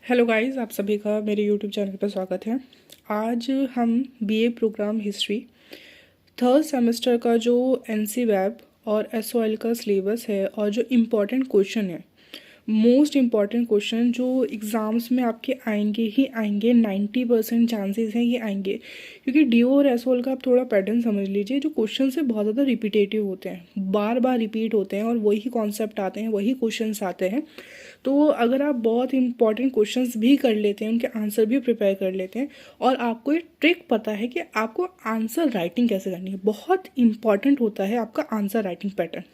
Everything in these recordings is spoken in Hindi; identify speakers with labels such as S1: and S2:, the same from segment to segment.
S1: हेलो गाइस, आप सभी का मेरे यूट्यूब चैनल पर स्वागत है। आज हम BA programme history third semester का जो एनसी वेब और एसओएल का सिलेबस है और जो इम्पोर्टेंट क्वेश्चन है, मोस्ट इम्पॉर्टेंट क्वेश्चन जो एग्ज़ाम्स में आपके आएंगे ही आएंगे, 90% चांसेस हैं ये आएंगे। क्योंकि डीओ और एसओएल का आप थोड़ा पैटर्न समझ लीजिए, जो क्वेश्चन से बहुत ज़्यादा रिपीटेटिव होते हैं, बार बार रिपीट होते हैं और वही कॉन्सेप्ट आते हैं, वही क्वेश्चंस आते हैं। तो अगर आप बहुत इंपॉर्टेंट क्वेश्चंस भी कर लेते हैं, उनके आंसर भी प्रिपेयर कर लेते हैं और आपको एक ट्रिक पता है कि आपको आंसर राइटिंग कैसे करनी है, बहुत इंपॉर्टेंट होता है आपका आंसर राइटिंग पैटर्न।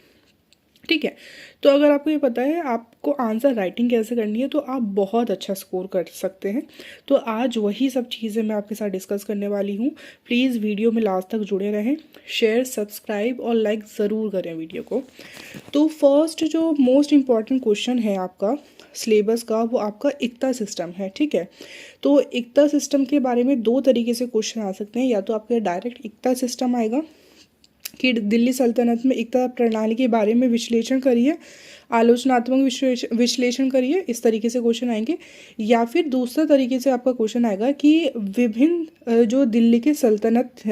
S1: ठीक है, तो अगर आपको ये पता है आपको आंसर राइटिंग कैसे करनी है तो आप बहुत अच्छा स्कोर कर सकते हैं। तो आज वही सब चीज़ें मैं आपके साथ डिस्कस करने वाली हूँ। प्लीज़ वीडियो में लास्ट तक जुड़े रहें, शेयर, सब्सक्राइब और लाइक ज़रूर करें वीडियो को। तो फर्स्ट जो मोस्ट इम्पॉर्टेंट क्वेश्चन है आपका सिलेबस का, वो आपका इक्ता सिस्टम है। ठीक है, तो इक्ता सिस्टम के बारे में दो तरीके से क्वेश्चन आ सकते हैं। या तो आपका डायरेक्ट इक्ता सिस्टम आएगा कि दिल्ली सल्तनत में इक्ता प्रणाली के बारे में विश्लेषण करिए, आलोचनात्मक विश्लेषण करिए, इस तरीके से क्वेश्चन आएंगे। या फिर दूसरा तरीके से आपका क्वेश्चन आएगा कि विभिन्न जो दिल्ली के सल्तनत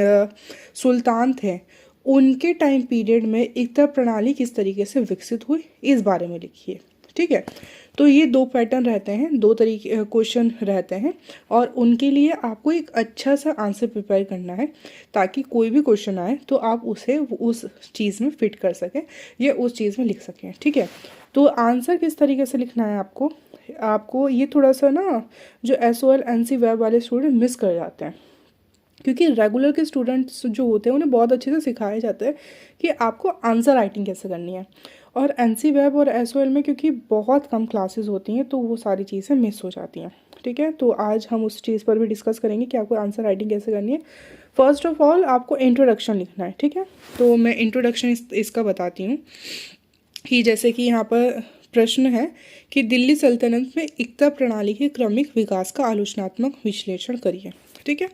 S1: सुल्तान थे, उनके टाइम पीरियड में इक्ता प्रणाली किस तरीके से विकसित हुई, इस बारे में लिखिए। ठीक है, तो ये दो पैटर्न रहते हैं, दो तरीके क्वेश्चन रहते हैं और उनके लिए आपको एक अच्छा सा आंसर प्रिपेयर करना है ताकि कोई भी क्वेश्चन आए तो आप उसे उस चीज़ में फिट कर सकें या उस चीज़ में लिख सकें। ठीक है, तो आंसर किस तरीके से लिखना है आपको ये थोड़ा सा ना जो एसओएल एनसी वेब वाले स्टूडेंट मिस कर जाते हैं, क्योंकि रेगुलर के स्टूडेंट्स जो होते हैं उन्हें बहुत अच्छे से सिखाया जाता है कि आपको आंसर राइटिंग कैसे करनी है। और एनसी वेब और एसओएल में क्योंकि बहुत कम क्लासेस होती हैं तो वो सारी चीज़ें मिस हो जाती हैं। ठीक है, तो आज हम उस चीज़ पर भी डिस्कस करेंगे कि आपको आंसर राइटिंग कैसे करनी है। फर्स्ट ऑफ ऑल आपको इंट्रोडक्शन लिखना है। ठीक है, तो मैं इंट्रोडक्शन इसका बताती हूँ कि जैसे कि यहाँ पर प्रश्न है कि दिल्ली सल्तनत में इक्ता प्रणाली के क्रमिक विकास का आलोचनात्मक विश्लेषण करिए। ठीक है,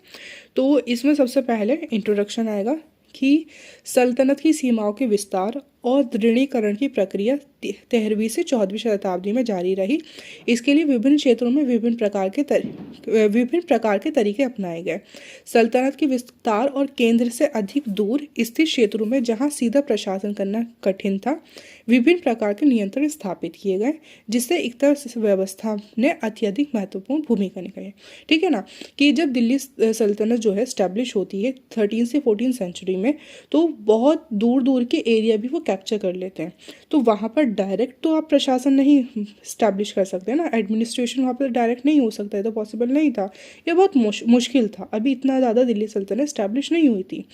S1: तो इसमें सबसे पहले इंट्रोडक्शन आएगा कि सल्तनत की सीमाओं के विस्तार और दृढ़ीकरण की प्रक्रिया 13वीं से 14वीं शताब्दी में जारी रही। इसके लिए विभिन्न क्षेत्रों में विभिन्न प्रकार के तरीके अपनाए गए। सल्तनत के विस्तार और केंद्र से अधिक दूर स्थित क्षेत्रों में जहां सीधा प्रशासन करना कठिन था, विभिन्न प्रकार के नियंत्रण स्थापित किए गए, जिससे इक्ता व्यवस्था ने अत्यधिक महत्वपूर्ण भूमिका निभाई। ठीक है ना, कि जब दिल्ली सल्तनत जो है स्टैब्लिश होती है 13 से 14 सेंचुरी में, तो बहुत दूर दूर के एरिया भी वो कैप्चर कर लेते हैं। तो वहाँ पर डायरेक्ट तो आप प्रशासन नहीं स्टैब्लिश कर सकते ना, एडमिनिस्ट्रेशन वहाँ पर डायरेक्ट नहीं हो सकता है, तो पॉसिबल नहीं था, ये बहुत मुश्किल था। अभी इतना ज़्यादा दिल्ली सल्तनत स्टैब्लिश नहीं हुई थी।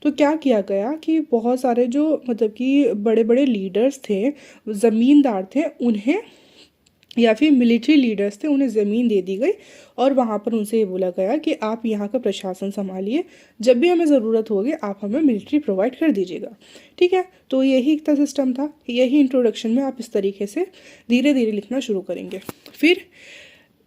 S1: तो क्या किया गया कि बहुत सारे जो मतलब कि बड़े बड़े लीडर्स थे, ज़मींदार थे, उन्हें या फिर मिलिट्री लीडर्स थे, उन्हें ज़मीन दे दी गई और वहाँ पर उनसे ये बोला गया कि आप यहाँ का प्रशासन संभालिए, जब भी हमें ज़रूरत होगी आप हमें मिलिट्री प्रोवाइड कर दीजिएगा। ठीक है, तो यही एक सिस्टम था। यही इंट्रोडक्शन में आप इस तरीके से धीरे धीरे लिखना शुरू करेंगे। फिर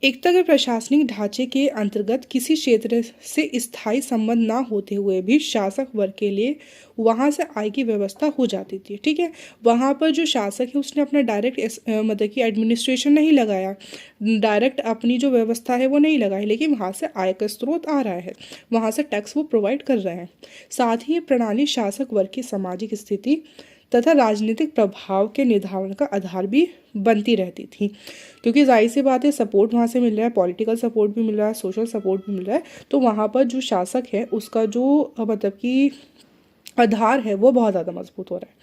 S1: एकता के प्रशासनिक ढांचे के अंतर्गत किसी क्षेत्र से स्थायी संबंध ना होते हुए भी शासक वर्ग के लिए वहाँ से आय की व्यवस्था हो जाती थी। ठीक है, वहाँ पर जो शासक है उसने अपना डायरेक्ट मतलब कि एडमिनिस्ट्रेशन नहीं लगाया, डायरेक्ट अपनी जो व्यवस्था है वो नहीं लगाई, लेकिन वहाँ से आय का स्रोत आ रहा है, वहाँ से टैक्स वो प्रोवाइड कर रहे हैं। साथ ही ये प्रणाली शासक वर्ग की सामाजिक स्थिति तथा राजनीतिक प्रभाव के निर्धारण का आधार भी बनती रहती थी, क्योंकि जाहिर सी बात है सपोर्ट वहाँ से मिल रहा है, पॉलिटिकल सपोर्ट भी मिल रहा है, सोशल सपोर्ट भी मिल रहा है, तो वहाँ पर जो शासक है उसका जो मतलब कि आधार है वो बहुत ज़्यादा मजबूत हो रहा है।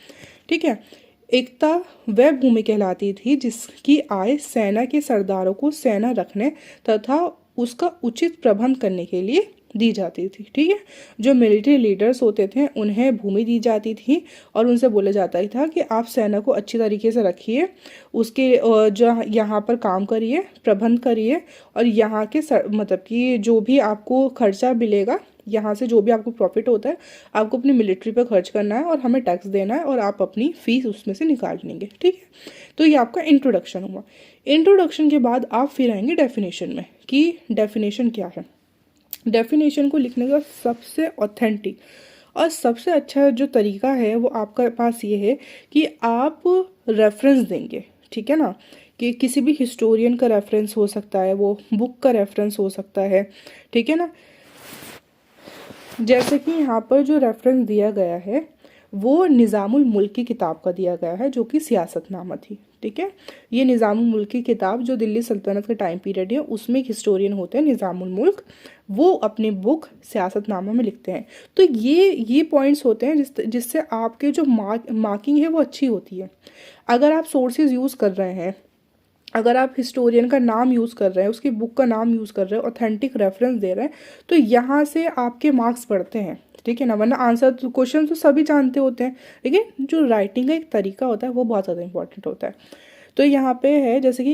S1: ठीक है, एकता वह भूमि कहलाती थी जिसकी आय सेना के सरदारों को सेना रखने तथा उसका उचित प्रबंध करने के लिए दी जाती थी। ठीक है, जो मिलिट्री लीडर्स होते थे उन्हें भूमि दी जाती थी और उनसे बोला जाता ही था कि आप सेना को अच्छी तरीके से रखिए, उसके जो यहाँ पर काम करिए, प्रबंध करिए, और यहाँ के मतलब कि जो भी आपको खर्चा मिलेगा, यहाँ से जो भी आपको प्रॉफिट होता है आपको अपनी मिलिट्री पर खर्च करना है और हमें टैक्स देना है और आप अपनी फीस उसमें से निकाल लेंगे। ठीक है, तो ये आपका इंट्रोडक्शन हुआ। इंट्रोडक्शन के बाद आप फिर आएंगे डेफिनेशन में कि डेफिनेशन क्या है। डेफिनेशन को लिखने का सबसे ऑथेंटिक और सबसे अच्छा जो तरीका है वो आपके पास ये है कि आप रेफरेंस देंगे। ठीक है ना, कि किसी भी हिस्टोरियन का रेफरेंस हो सकता है, वो बुक का रेफरेंस हो सकता है, ठीक है ना। जैसे कि यहाँ पर जो रेफरेंस दिया गया है वो निज़ामुल मुल्क की किताब का दिया गया है, जो कि सियासतनामा थी, ठीक है। ये निज़ामुल मुल्क की किताब जो दिल्ली सल्तनत के टाइम पीरियड है उसमें एक हिस्टोरियन होते हैं निज़ामुल मुल्क, वो अपनी बुक सियासतनामा में लिखते हैं। तो ये पॉइंट्स होते हैं जिससे आपके जो मार्किंग है वो अच्छी होती है। अगर आप सोर्सेज यूज़ कर रहे हैं, अगर आप हिस्टोरियन का नाम यूज़ कर रहे हैं, उसकी बुक का नाम यूज़ कर रहे हैं, ऑथेंटिक रेफरेंस दे रहे हैं, तो यहाँ से आपके मार्क्स बढ़ते हैं, ठीक है ना। वरना आंसर तो क्वेश्चन तो सभी जानते होते हैं, लेकिन जो राइटिंग का एक तरीका होता है वो बहुत ज़्यादा इंपॉर्टेंट होता है। तो यहाँ पे है जैसे कि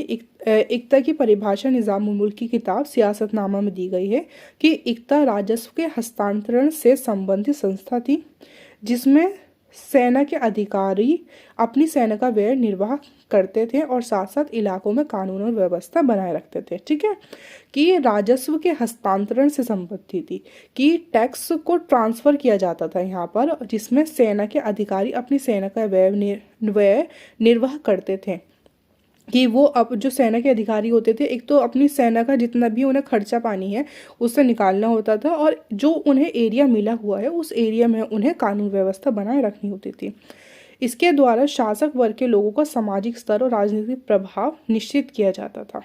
S1: इक्ता की परिभाषा निज़ामुल मुल्क की किताब सियासतनामा में दी गई है कि इक्ता राजस्व के हस्तांतरण से संबंधित संस्था थी जिसमें सेना के अधिकारी अपनी सेना का व्यय निर्वाह करते थे और साथ साथ इलाकों में कानून और व्यवस्था बनाए रखते थे, ठीक है। कि राजस्व के हस्तांतरण से संबंधित थी, कि टैक्स को ट्रांसफर किया जाता था यहाँ पर, जिसमें सेना के अधिकारी अपनी सेना का व्यय निर्वाह करते थे। कि वो अब जो सेना के अधिकारी होते थे, एक तो अपनी सेना का जितना भी उन्हें खर्चा पानी है उससे निकालना होता था, और जो उन्हें एरिया मिला हुआ है उस एरिया में उन्हें कानून व्यवस्था बनाए रखनी होती थी। इसके द्वारा शासक वर्ग के लोगों का सामाजिक स्तर और राजनीतिक प्रभाव निश्चित किया जाता था।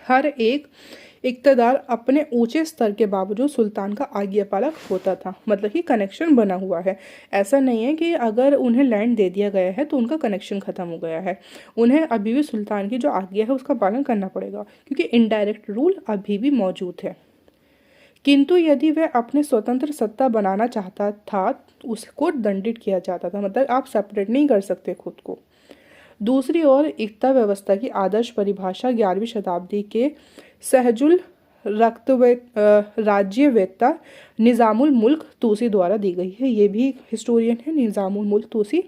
S1: हर एक इक़्तिदार अपने ऊंचे स्तर के बावजूद सुल्तान का आज्ञापालक होता था, मतलब कि कनेक्शन बना हुआ है। ऐसा नहीं है कि अगर उन्हें लैंड दे दिया गया है तो उनका कनेक्शन ख़त्म हो गया है, उन्हें अभी भी सुल्तान की जो आज्ञा है उसका पालन करना पड़ेगा, क्योंकि इनडायरेक्ट रूल अभी भी मौजूद है। किंतु यदि वह अपने स्वतंत्र सत्ता बनाना चाहता था उसको दंडित किया जाता था, मतलब आप सेपरेट नहीं कर सकते खुद को। दूसरी ओर इक्ता व्यवस्था की आदर्श परिभाषा 11वीं शताब्दी के सहजुल राज्यवेत्ता निज़ामुल मुल्क तूसी द्वारा दी गई है। ये भी हिस्टोरियन है निज़ामुल मुल्क तूसी,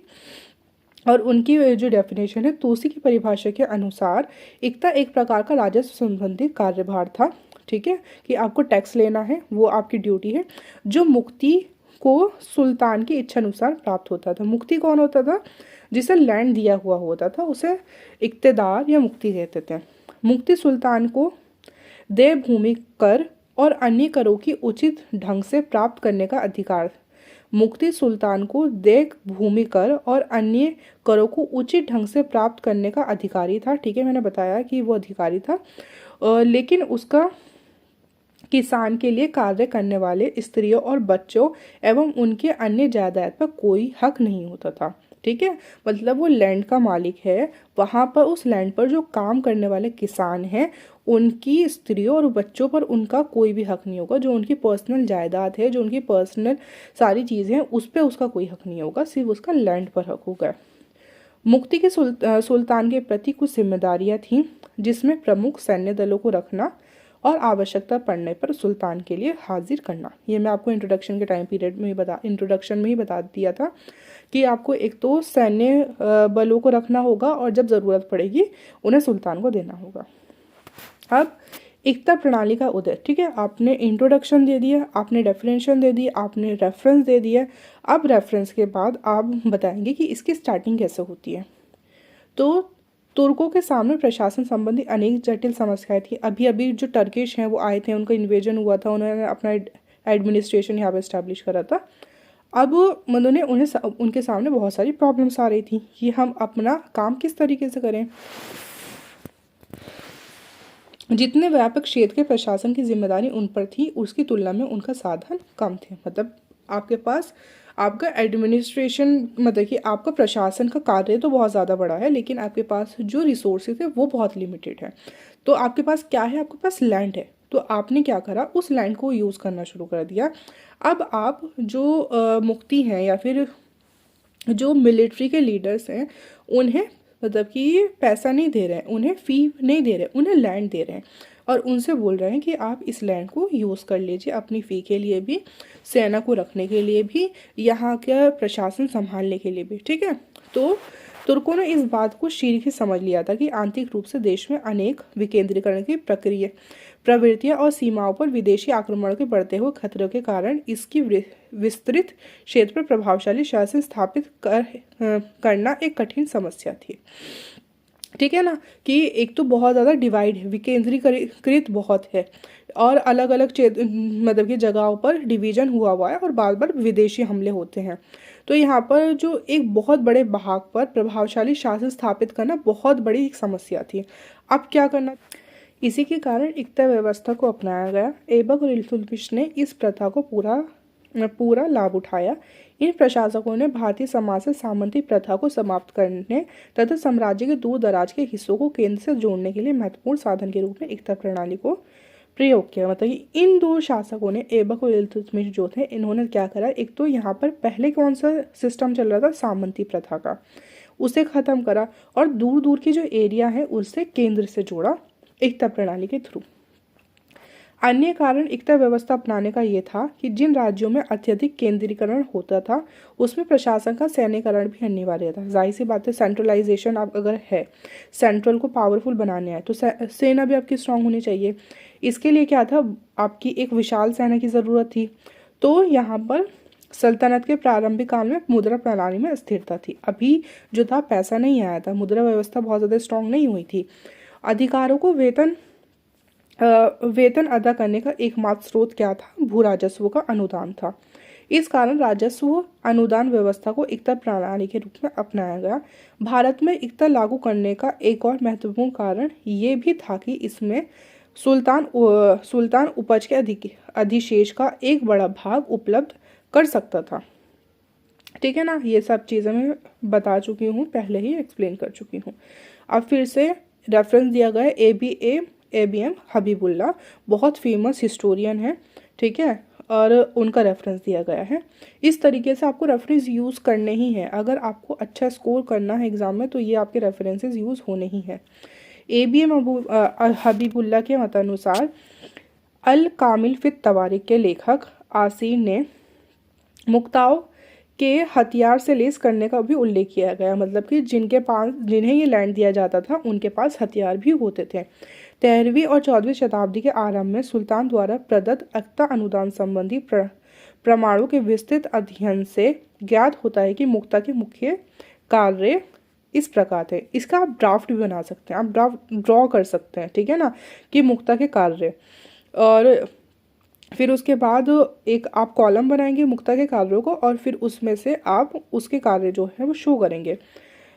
S1: और उनकी जो डेफिनेशन है तूसी की परिभाषा के अनुसार इक्ता एक प्रकार का राजस्व संबंधी कार्यभार था, ठीक है। कि आपको टैक्स लेना है, वो आपकी ड्यूटी है, जो मुक्ति को सुल्तान की इच्छा अनुसार प्राप्त होता था। मुक्ति कौन होता था? जिसे लैंड दिया हुआ होता था उसे इक्तेदार या मुक्ति कहते थे। मुक्ति सुल्तान को देय भूमि कर और अन्य करों की उचित ढंग से प्राप्त करने का अधिकार। मुक्ति सुल्तान को देय भूमि कर और अन्य करों को उचित ढंग से प्राप्त करने का अधिकारी था, ठीक है। मैंने बताया कि वो अधिकारी था, लेकिन उसका किसान के लिए कार्य करने वाले स्त्रियों और बच्चों एवं उनके अन्य जायदाद पर कोई हक नहीं होता था, ठीक है। मतलब वो लैंड का मालिक है, वहाँ पर उस लैंड पर जो काम करने वाले किसान हैं उनकी स्त्रियों और बच्चों पर उनका कोई भी हक नहीं होगा। जो उनकी पर्सनल जायदाद है, जो उनकी पर्सनल सारी चीज़ें हैं, उस पर उसका कोई हक नहीं होगा, सिर्फ उसका लैंड पर हक होगा। मुक्ति के सुल्तान के प्रति कुछ जिम्मेदारियाँ थीं, जिसमें प्रमुख सैन्य दलों को रखना और आवश्यकता पड़ने पर सुल्तान के लिए हाजिर करना। ये मैं आपको इंट्रोडक्शन के टाइम पीरियड में ही बता दिया था कि आपको एक तो सैन्य बलों को रखना होगा और जब ज़रूरत पड़ेगी उन्हें सुल्तान को देना होगा। अब एकता प्रणाली का उदय, ठीक है। आपने इंट्रोडक्शन दे दिया, आपने डेफिनेशन दे दी, आपने रेफरेंस दे दिया। अब रेफरेंस के बाद आप बताएंगे कि इसकी स्टार्टिंग कैसे होती है। तो तुर्कों के सामने प्रशासन संबंधी अनेक जटिल समस्याएं थी। अभी अभी जो टर्किश हैं वो आए थे, उनका इन्वेजन हुआ था, उन्होंने अपना एडमिनिस्ट्रेशन यहाँ पे इस्टेब्लिश करा था। अब उन्हें उनके सामने बहुत सारी प्रॉब्लम्स आ रही थी कि हम अपना काम किस तरीके से करें। जितने व्यापक क्षेत्र के प्रशासन की जिम्मेदारी उन पर थी उसकी तुलना में उनका साधन कम थे। मतलब आपके पास आपका एडमिनिस्ट्रेशन, मतलब कि आपका प्रशासन का कार्य तो बहुत ज़्यादा बड़ा है, लेकिन आपके पास जो रिसोर्सेज है वो बहुत लिमिटेड है। तो आपके पास क्या है? आपके पास लैंड है, तो आपने क्या करा, उस लैंड को यूज़ करना शुरू कर दिया। अब आप जो मुक्ति हैं या फिर जो मिलिट्री के लीडर्स हैं उन्हें मतलब कि पैसा नहीं दे रहे हैं, उन्हें फ़ी नहीं दे रहे, उन्हें लैंड दे रहे हैं और उनसे बोल रहे हैं कि आप इस लैंड को यूज़ कर लीजिए अपनी फ़ी के लिए भी, सेना को रखने के लिए भी, यहाँ का प्रशासन संभालने के लिए भी, ठीक है। तो तुर्कों ने इस बात को शीघ्र ही समझ लिया था कि आंतरिक रूप से देश में अनेक विकेंद्रीकरण की प्रवृत्तियां और सीमाओं पर विदेशी आक्रमण के बढ़ते हुए खतरों के कारण इसकी विस्तृत क्षेत्र पर प्रभावशाली शासन स्थापित करना एक कठिन समस्या थी। ठीक है ना, कि एक तो बहुत ज़्यादा डिवाइड है, विकेंद्रीकृत बहुत है, और अलग अलग क्षेत्र मतलब कि जगहों पर डिवीजन हुआ हुआ है, और बार बार विदेशी हमले होते हैं। तो यहाँ पर जो एक बहुत बड़े भाग पर प्रभावशाली शासन स्थापित करना बहुत बड़ी एक समस्या थी। अब क्या करना, इसी के कारण इक्ता व्यवस्था को अपनाया गया। ऐबक और इल्तुतमिश ने इस प्रथा को पूरा पूरा लाभ उठाया। इन प्रशासकों ने भारतीय समाज से सामंती प्रथा को समाप्त करने तथा साम्राज्य के दूर दराज के हिस्सों को केंद्र से जोड़ने के लिए महत्वपूर्ण साधन के रूप में इक्ता प्रणाली को प्रयोग किया। मतलब कि इन दो शासकों ने, ऐबक और इल्तुतमिश जो थे, इन्होंने क्या करा, एक तो यहाँ पर पहले कौन सा सिस्टम चल रहा था, सामंती प्रथा का, उसे खत्म करा, और दूर दूर की जो एरिया है उससे केंद्र से जोड़ा एकता प्रणाली के थ्रू। अन्य कारण एकता व्यवस्था अपनाने का ये था कि जिन राज्यों में अत्यधिक केंद्रीकरण होता था उसमें प्रशासन का सैन्यकरण भी अनिवार्य था। जाहिर सी बात है, सेंट्रलाइजेशन आप अगर है, सेंट्रल को पावरफुल बनाने है, तो सेना भी आपकी स्ट्रांग होनी चाहिए। इसके लिए क्या था, आपकी एक विशाल सेना की ज़रूरत थी। तो यहाँ पर सल्तनत के प्रारंभिक काल में मुद्रा प्रणाली में स्थिरता थी। अभी जो था पैसा नहीं आया था, मुद्रा व्यवस्था बहुत ज़्यादा स्ट्रांग नहीं हुई थी। अधिकारों को वेतन अदा करने का एकमात्र स्रोत क्या था, भू राजस्व का अनुदान था। इस कारण राजस्व अनुदान व्यवस्था को इक्ता प्रणाली के रूप में अपनाया गया। भारत में इक्ता लागू करने का एक और महत्वपूर्ण कारण ये भी था कि इसमें सुल्तान उपज के अधिशेष का एक बड़ा भाग उपलब्ध कर सकता था। ठीक है ना, ये सब चीज़ें मैं बता चुकी हूँ, पहले ही एक्सप्लेन कर चुकी हूँ। अब फिर से रेफरेंस दिया गया है ABM हबीबुल्ला, बहुत फेमस हिस्टोरियन है। ठीक है, और उनका रेफरेंस दिया गया है। इस तरीके से आपको रेफरेंस यूज़ करने ही है। अगर आपको अच्छा स्कोर करना है एग्जाम में तो ये आपके रेफरेंसेस यूज़ होने ही है। ABM हबीबुल्ला के मतानुसार अल कामिल फित तवारीख के लेखक आसीर ने मुक्ताओं के हथियार से लेस करने का भी उल्लेख किया गया। मतलब कि जिन्हें ये लैंड दिया जाता था उनके पास हथियार भी होते थे। 13वीं और 14वीं शताब्दी के आरंभ में सुल्तान द्वारा प्रदत्त अक्ता अनुदान संबंधी प्रमाणों के विस्तृत अध्ययन से ज्ञात होता है कि मुक्ता के मुख्य कार्य इस प्रकार थे। इसका आप ड्राफ्ट भी बना सकते हैं, आप ड्राफ्ट ड्रॉ कर सकते हैं। ठीक है ना, कि मुक्ता के कार्य, और फिर उसके बाद एक आप कॉलम बनाएंगे मुक्ता के कार्यों को, और फिर उसमें से आप उसके कार्य जो है वो शो करेंगे।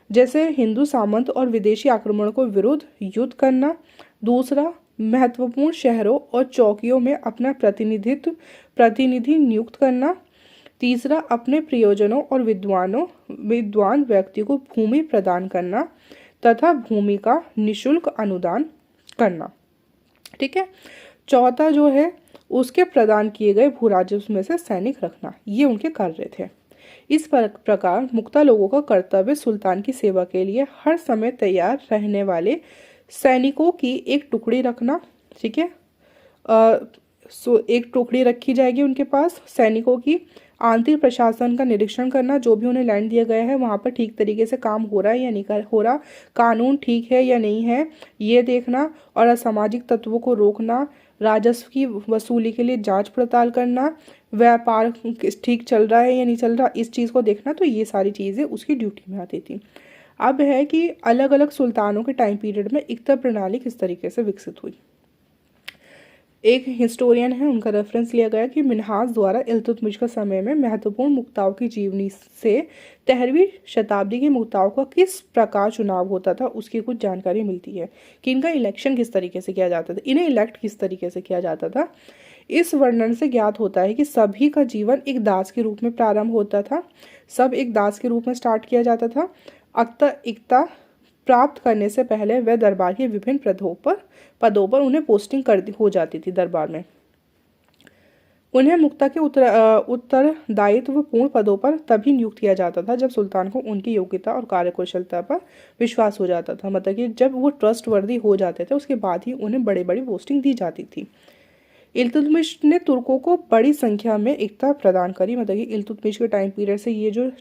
S1: जैसे हिंदू सामंत और विदेशी आक्रमण को विरुद्ध युद्ध करना। दूसरा, महत्वपूर्ण शहरों और चौकियों में अपना प्रतिनिधि नियुक्त करना। तीसरा, अपने प्रियजनों और विद्वान व्यक्ति को भूमि प्रदान करना तथा भूमि का निशुल्क अनुदान करना। ठीक है। चौथा जो है, उसके प्रदान किए गए भू राजस्व में से सैनिक रखना। ये उनके कार्य थे। इस प्रकार मुक्ता लोगों का कर्तव्य सुल्तान की सेवा के लिए हर समय तैयार रहने वाले सैनिकों की एक टुकड़ी रखना। ठीक है, एक टुकड़ी रखी जाएगी उनके पास सैनिकों की। आंतरिक प्रशासन का निरीक्षण करना, जो भी उन्हें लैंड दिया गया है वहाँ पर ठीक तरीके से काम हो रहा है या नहीं हो रहा, कानून ठीक है या नहीं है ये देखना, और असामाजिक तत्वों को रोकना, राजस्व की वसूली के लिए जांच पड़ताल करना, व्यापार ठीक चल रहा है या नहीं चल रहा इस चीज़ को देखना। तो ये सारी चीज़ें उसकी ड्यूटी में आती थी। अब है कि अलग अलग सुल्तानों के टाइम पीरियड में इक्ता प्रणाली किस तरीके से विकसित हुई। एक हिस्टोरियन है, उनका रेफरेंस लिया गया कि मिन्हाज द्वारा इल्तुतमिश के समय में महत्वपूर्ण मुक्ताओं की जीवनी से 13वीं शताब्दी की मुक्ताओं का किस प्रकार चुनाव होता था उसकी कुछ जानकारी मिलती है, कि इनका इलेक्शन किस तरीके से किया जाता था, इन्हें इलेक्ट किस तरीके से किया जाता था। इस वर्णन से ज्ञात होता है कि सभी का जीवन एक दास के रूप में प्रारंभ होता था, सब एक दास के रूप में स्टार्ट किया जाता था। इक्ता प्राप्त करने से पहले वह दरबार के विभिन्न पदों पर उन्हें पोस्टिंग हो जाती थी दरबार में। उन्हें मुक्ता के उत्तरदायित्वपूर्ण पदों पर तभी नियुक्त किया जाता था जब सुल्तान को उनकी योग्यता और कार्यकुशलता पर विश्वास हो जाता था। मतलब कि जब वो ट्रस्टवर्दी हो जाते थे उसके बाद ही उन्हें बड़ी बड़ी पोस्टिंग दी जाती थी। इल्तुतमिश ने तुर्कों को बड़ी संख्या में एकता प्रदान करी। मतलब कि इल्तुतमिश के टाइम पीरियड से ये जो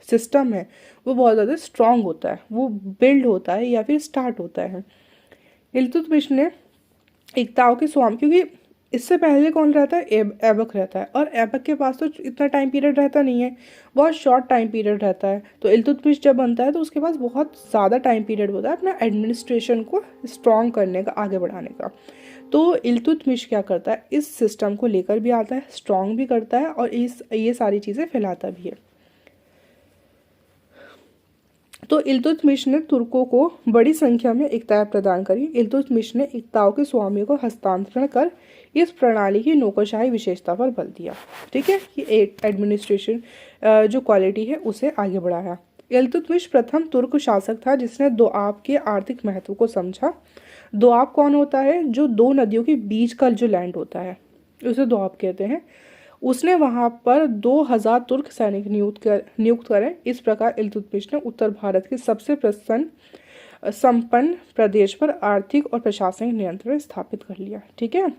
S1: सिस्टम है वो बहुत ज़्यादा स्ट्रांग होता है, वो बिल्ड होता है या फिर स्टार्ट होता है। इल्तुतमिश ने एकताओं के स्वामी, क्योंकि इससे पहले कौन रहता है, ऐबक रहता है, और ऐबक के पास तो इतना टाइम पीरियड रहता नहीं है, बहुत शॉर्ट टाइम पीरियड रहता है। तो इल्तुतमिश जब बनता है तो उसके पास बहुत ज़्यादा टाइम पीरियड होता है अपना एडमिनिस्ट्रेशन को स्ट्रॉन्ग करने का, आगे बढ़ाने का। तो इल्तुतमिश क्या करता है, इस सिस्टम को लेकर भी आता है, स्ट्रॉन्ग भी करता है, और ये सारी चीज़ें फैलाता भी है। तो इल्तुतमिश ने तुर्कों को बड़ी संख्या में एकताएं प्रदान करी। इल्तुतमिश ने एकताओं के स्वामियों को हस्तांतरण कर इस प्रणाली की नौकरशाही विशेषता पर बल दिया। ठीक है, कि एडमिनिस्ट्रेशन जो क्वालिटी है उसे आगे बढ़ाया। इल्तुतमिश प्रथम तुर्क शासक था जिसने दोआब के आर्थिक महत्व को समझा। दोआब कौन होता है, जो दो नदियों के बीच का जो लैंड होता है उसे दोआब कहते हैं। उसने वहां पर 2000 तुर्क सैनिक नियुक्त करे। इस प्रकार इल्तुतमिश ने उत्तर भारत के सबसे संपन्न प्रदेश पर आर्थिक और प्रशासनिक नियंत्रण स्थापित कर लिया। ठीक है,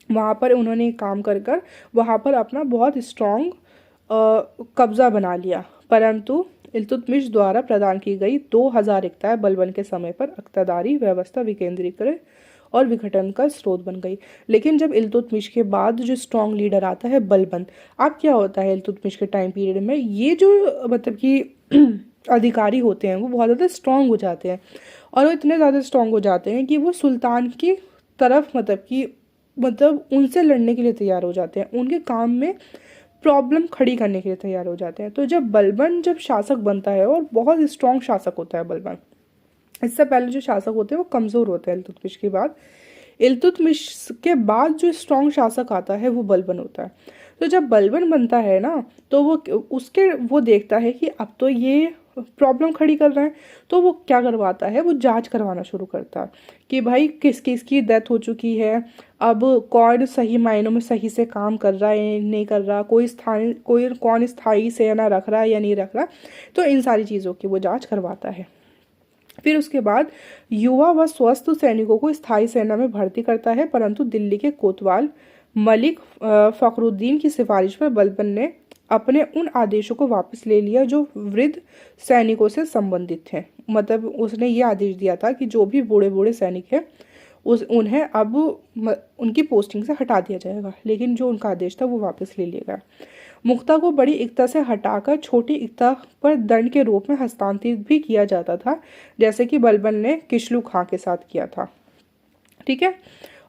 S1: वहां पर उन्होंने काम कर वहां पर अपना बहुत स्ट्रॉन्ग कब्जा बना लिया। परंतु इल्तुतमिश द्वारा प्रदान की गई 2000 एकताएं बलबन के समय पर अख्तियारी व्यवस्था विकेंद्रीकरण और विघटन का स्रोत बन गई। लेकिन जब इल्तुतमिश के बाद जो स्ट्रॉन्ग लीडर आता है बलबन, अब क्या होता है इल्तुतमिश के टाइम पीरियड में, ये जो मतलब कि अधिकारी होते हैं वो बहुत ज़्यादा स्ट्रॉन्ग हो जाते हैं, और वो इतने ज़्यादा स्ट्रॉन्ग हो जाते हैं कि वो सुल्तान की तरफ मतलब उनसे लड़ने के लिए तैयार हो जाते हैं, उनके काम में प्रॉब्लम खड़ी करने के लिए तैयार हो जाते हैं। तो जब शासक बनता है, और बहुत स्ट्रॉन्ग शासक होता है बलबन, इससे पहले जो शासक होते हैं वो कमज़ोर होते हैं इल्तुतमिश के बाद। इल्तुतमिश के बाद जो स्ट्रॉन्ग शासक आता है वो बलबन होता है। तो जब बलबन बनता है ना, तो वो देखता है कि अब तो ये प्रॉब्लम खड़ी कर रहे हैं, तो वो क्या करवाता है, वो जांच करवाना शुरू करता है कि भाई किस किस की डेथ हो चुकी है, अब कौन सही मायनों में सही से काम कर रहा है नहीं कर रहा, कौन स्थायी सेना रख रहा है या नहीं रख रहा। तो इन सारी चीज़ों की वो जांच करवाता है। फिर उसके बाद युवा व स्वस्थ सैनिकों को स्थायी सेना में भर्ती करता है, परंतु दिल्ली के कोतवाल मलिक फखरुद्दीन की सिफारिश पर बलबन ने अपने उन आदेशों को वापस ले लिया जो वृद्ध सैनिकों से संबंधित थे। मतलब उसने ये आदेश दिया था कि जो भी बूढ़े बूढ़े सैनिक हैं उन्हें अब उनकी पोस्टिंग से हटा दिया जाएगा, लेकिन जो उनका आदेश था वो वापस ले लिया गया। मुक्ता को बड़ी एकता से हटाकर छोटी एकता पर दंड के रूप में हस्तांतरित भी किया जाता था, जैसे कि बलबन ने किशलू खां के साथ किया था। ठीक है,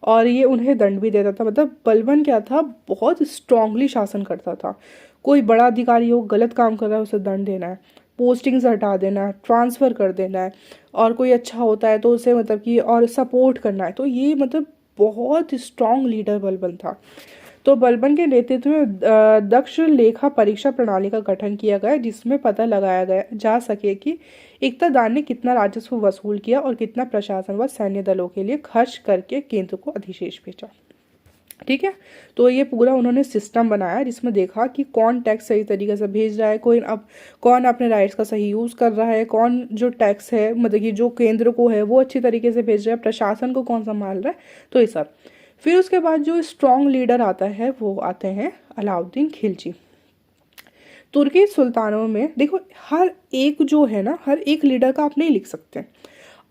S1: और ये उन्हें दंड भी देता था। मतलब बलबन क्या था, बहुत स्ट्रांगली शासन करता था। कोई बड़ा अधिकारी हो, गलत काम कर रहा है, उसे दंड देना है, पोस्टिंग से हटा देना है, ट्रांसफ़र कर देना है, और कोई अच्छा होता है तो उसे मतलब कि और सपोर्ट करना है। तो ये मतलब बहुत स्ट्रांग लीडर बलबन था। तो बलबन के नेतृत्व में दक्ष लेखा परीक्षा प्रणाली का गठन किया गया, जिसमें पता लगाया गया जा सके कि इक़्तिदार ने कितना राजस्व वसूल किया और कितना प्रशासन व सैन्य दलों के लिए खर्च करके केंद्र को अधिशेष भेजा। ठीक है, तो ये पूरा उन्होंने सिस्टम बनाया जिसमें देखा कि कौन टैक्स सही तरीके से भेज रहा है, कौन अपने राइट्स का सही यूज़ कर रहा है, कौन जो टैक्स है मतलब कि जो केंद्र को है वो अच्छी तरीके से भेज रहा है, प्रशासन को कौन संभाल रहा है, तो ये सब। फिर उसके बाद जो स्ट्रॉन्ग लीडर आता है वो आते हैं अलाउद्दीन खिलजी। तुर्की सुल्तानों में देखो, हर एक जो है ना, हर एक लीडर का आप नहीं लिख सकते।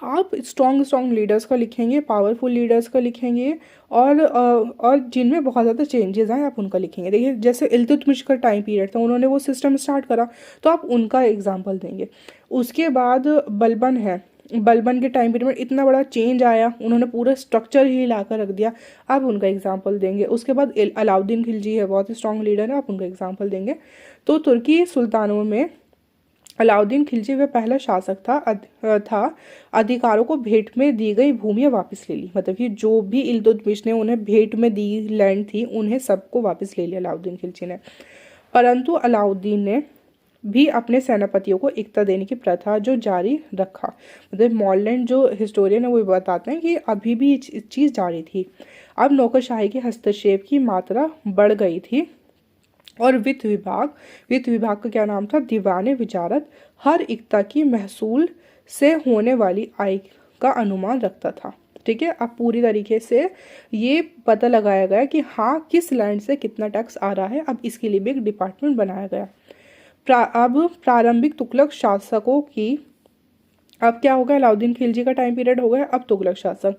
S1: आप स्ट्रॉन्ग लीडर्स का लिखेंगे, पावरफुल लीडर्स का लिखेंगे, और जिनमें बहुत ज़्यादा चेंजेस आए आप उनका लिखेंगे। देखिए जैसे इल्तुतमिश का टाइम पीरियड था, उन्होंने वो सिस्टम स्टार्ट करा, तो आप उनका एग्जाम्पल देंगे। उसके बाद बलबन है, बलबन के टाइम पीरियड में इतना बड़ा चेंज आया, उन्होंने पूरा स्ट्रक्चर ही ला कर रख दिया, आप उनका एग्जाम्पल देंगे। उसके बाद अलाउद्दीन खिलजी है, बहुत ही स्ट्रॉन्ग लीडर है, आप उनका एग्जाम्पल देंगे। तो तुर्की सुल्तानों में अलाउद्दीन खिलजी वह पहला शासक था अधिकारों को भेंट में दी गई भूमियां वापस ले ली। मतलब कि जो भी इल्तुतमिश ने उन्हें भेंट में दी लैंड थी, उन्हें सबको वापस ले लिया अलाउद्दीन खिलजी ने। परंतु अलाउद्दीन ने भी अपने सेनापतियों को एकता देने की प्रथा जो जारी रखा। मतलब मॉडर्न जो हिस्टोरियन है वो बताते हैं कि अभी भी ये चीज़ जारी थी। अब नौकरशाही के हस्तक्षेप की मात्रा बढ़ गई थी, और वित्त विभाग का क्या नाम था, दीवाने विजारत, हर एकता की महसूल से होने वाली आय का अनुमान रखता था। ठीक है, अब पूरी तरीके से ये पता लगाया गया कि हाँ किस लैंड से कितना टैक्स आ रहा है। अब इसके लिए भी एक डिपार्टमेंट बनाया गया। अब प्रारंभिक तुगलक शासकों की, अब क्या हो गया, अलाउद्दीन खिलजी का टाइम पीरियड हो गया, अब तुगलक शासक।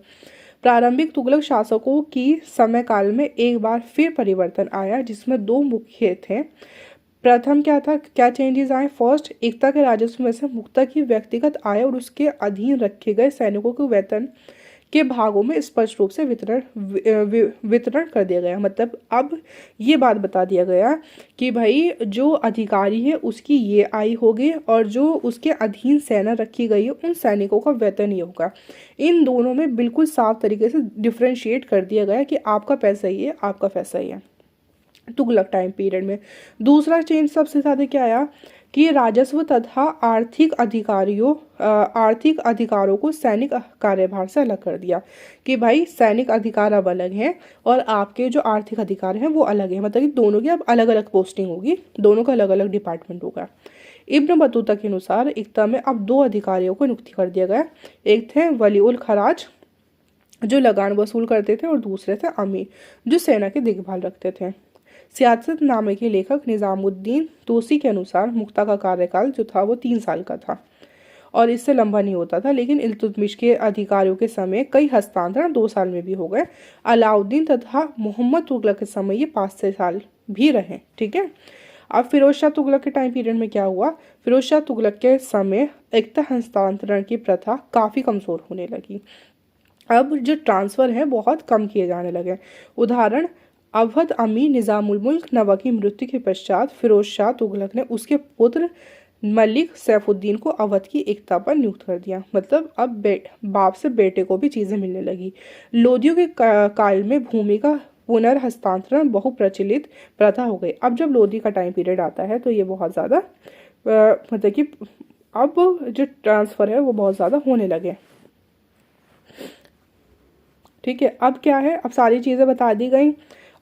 S1: प्रारंभिक तुगलक शासकों की समय काल में एक बार फिर परिवर्तन आया, जिसमें दो मुख्य थे। प्रथम क्या था, क्या चेंजेस आए? फर्स्ट, एकता के राजस्व में से मुक्ता की व्यक्तिगत आय और उसके अधीन रखे गए सैनिकों के वेतन के भागों में स्पष्ट रूप से वितरण कर दिया गया। मतलब अब ये बात बता दिया गया कि भाई जो अधिकारी है उसकी ये आय होगी और जो उसके अधीन सेना रखी गई है उन सैनिकों का वेतन ही होगा। इन दोनों में बिल्कुल साफ तरीके से डिफ्रेंशिएट कर दिया गया कि आपका पैसा ही है, आपका पैसा ही है तुगलक टाइम पीरियड में। दूसरा चेंज सबसे ज़्यादा क्या आया कि राजस्व तथा आर्थिक अधिकारों को सैनिक कार्यभार से अलग कर दिया कि भाई सैनिक अधिकार अब अलग हैं और आपके जो आर्थिक अधिकार हैं वो अलग हैं। मतलब कि दोनों की अब अलग अलग पोस्टिंग होगी, दोनों का अलग अलग डिपार्टमेंट होगा। इब्न बतूता के अनुसार एकता में अब दो अधिकारियों को नियुक्ति कर दिया गया। एक थे वली उल खराज जो लगान वसूल करते थे और दूसरे थे अमीर जो सेना की देखभाल रखते थे। सियासत नामे के लेखक निजामुद्दीन तूसी के अनुसार मुक्ता का कार्यकाल जो था वो 3 साल का था और इससे लंबा नहीं होता था, लेकिन इल्तुतमिश के अधिकारियों के समय कई हस्तांतरण 2 साल में भी हो गए। अलाउद्दीन तथा मोहम्मद तुगलक के समय ये 5-6 साल भी रहे। ठीक है। अब फिरोज शाह तुगलक के टाइम पीरियड में क्या हुआ? फिरोज शाह तुगलक के समय एकता हस्तांतरण की प्रथा काफ़ी कमज़ोर होने लगी। अब जो ट्रांसफ़र है बहुत कम किए जाने लगे। उदाहरण, अवध अमीर निज़ामुल मुल्क नवा की मृत्यु के पश्चात फिरोज शाह तुगलक ने उसके पुत्र मलिक सैफुद्दीन को अवध की एकता पर नियुक्त कर दिया। मतलब अब बाप से बेटे को भी चीज़ें मिलने लगी। लोदियों के काल में भूमि का पुनर्हस्तांतरण बहुप्रचलित प्रथा हो गई। अब जब लोदी का टाइम पीरियड आता है तो ये बहुत ज़्यादा मतलब कि अब जो ट्रांसफ़र है वो बहुत ज़्यादा होने लगे। ठीक है। अब क्या है, अब सारी चीज़ें बता दी गई।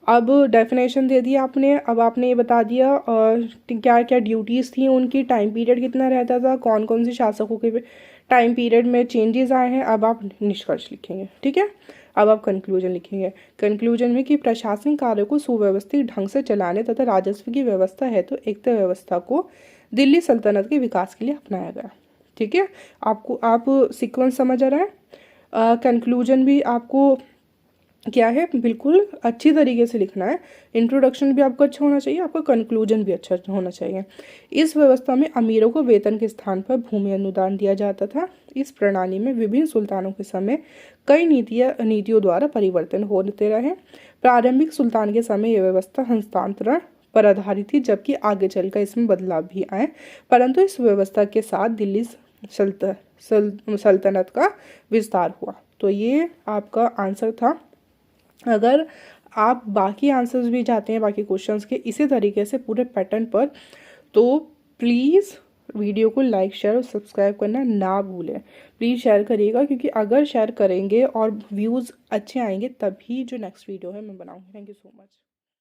S1: अब डेफिनेशन दे दिया आपने। अब आपने ये बता दिया और क्या क्या ड्यूटीज़ थी उनकी, टाइम पीरियड कितना रहता था, कौन कौन से शासकों के टाइम पीरियड में चेंजेस आए हैं। अब आप निष्कर्ष लिखेंगे। ठीक है। अब आप कंक्लूजन लिखेंगे। कंक्लूजन में कि प्रशासनिक कार्य को सुव्यवस्थित ढंग से चलाने तथा राजस्व की व्यवस्था है तो एकता व्यवस्था को दिल्ली सल्तनत के विकास के लिए अपनाया गया। ठीक है। आपको आप सीक्वेंस समझ आ रहा है। कंक्लूजन भी आपको क्या है बिल्कुल अच्छी तरीके से लिखना है। इंट्रोडक्शन भी आपका अच्छा होना चाहिए, आपका कंक्लूजन भी अच्छा होना चाहिए। इस व्यवस्था में अमीरों को वेतन के स्थान पर भूमि अनुदान दिया जाता था। इस प्रणाली में विभिन्न सुल्तानों के समय कई नीतियों द्वारा परिवर्तन होते रहे। प्रारंभिक सुल्तान के समय यह व्यवस्था हस्तांतरण पर आधारित थी, जबकि आगे चलकर इसमें बदलाव भी आए, परंतु इस व्यवस्था के साथ दिल्ली सल्तनत का विस्तार हुआ। तो ये आपका आंसर था। अगर आप बाकी आंसर्स भी चाहते हैं बाकी क्वेश्चंस के इसी तरीके से पूरे पैटर्न पर, तो प्लीज़ वीडियो को लाइक शेयर और सब्सक्राइब करना ना भूलें। प्लीज़ शेयर करिएगा, क्योंकि अगर शेयर करेंगे और व्यूज़ अच्छे आएंगे तभी जो नेक्स्ट वीडियो है मैं बनाऊँगी। Thank you so much.